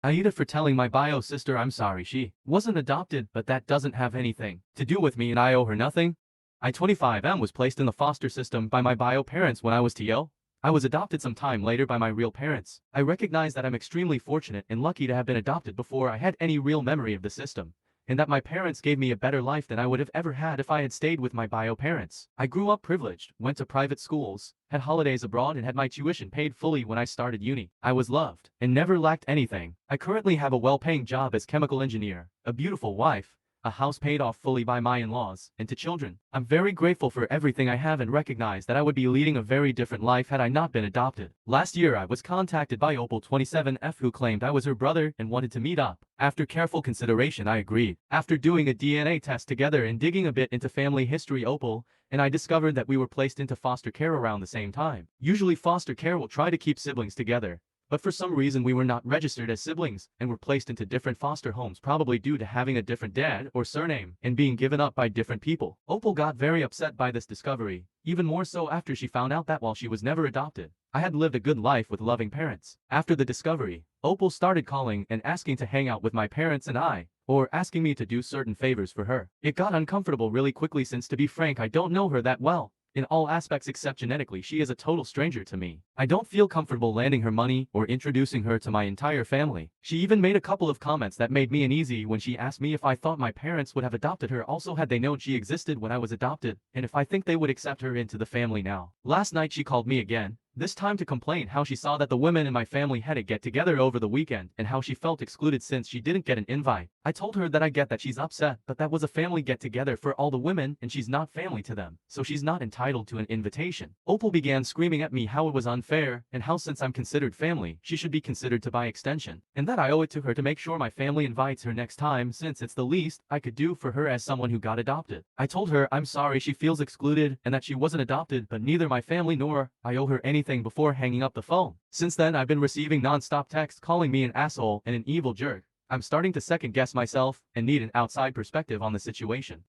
AITA for telling my bio sister I'm sorry she wasn't adopted, but that doesn't have anything to do with me and I owe her nothing. I 25M was placed in the foster system by my bio parents when I was TO. I was adopted some time later by my real parents. I recognize that I'm extremely fortunate and lucky to have been adopted before I had any real memory of the system, and that my parents gave me a better life than I would have ever had if I had stayed with my bio parents. I grew up privileged, went to private schools, had holidays abroad and had my tuition paid fully when I started uni. I was loved and never lacked anything. I currently have a well-paying job as chemical engineer, a beautiful wife, a house paid off fully by my in-laws, and 2 children. I'm very grateful for everything I have and recognize that I would be leading a very different life had I not been adopted. Last year I was contacted by Opal 27F who claimed I was her brother and wanted to meet up. After careful consideration I agreed. After doing a DNA test together and digging a bit into family history Opal and I discovered that we were placed into foster care around the same time. Usually foster care will try to keep siblings together, but for some reason we were not registered as siblings and were placed into different foster homes probably due to having a different dad or surname and being given up by different people. Opal got very upset by this discovery, even more so after she found out that while she was never adopted, I had lived a good life with loving parents. After the discovery, Opal started calling and asking to hang out with my parents and I, or asking me to do certain favors for her. It got uncomfortable really quickly since, to be frank, I don't know her that well. In all aspects except genetically, she is a total stranger to me. I don't feel comfortable lending her money or introducing her to my entire family. She even made a couple of comments that made me uneasy when she asked me if I thought my parents would have adopted her also had they known she existed when I was adopted, and if I think they would accept her into the family now. Last night she called me again, this time to complain how she saw that the women in my family had a get-together over the weekend and how she felt excluded since she didn't get an invite. I told her that I get that she's upset, but that was a family get-together for all the women and she's not family to them, so she's not entitled to an invitation. Opal began screaming at me how it was unfair and how since I'm considered family, she should be considered to by extension, and that I owe it to her to make sure my family invites her next time since it's the least I could do for her as someone who got adopted. I told her I'm sorry she feels excluded and that she wasn't adopted, but neither my family nor I owe her anything before hanging up the phone. Since then I've been receiving non-stop texts calling me an asshole and an evil jerk. I'm starting to second guess myself and need an outside perspective on the situation.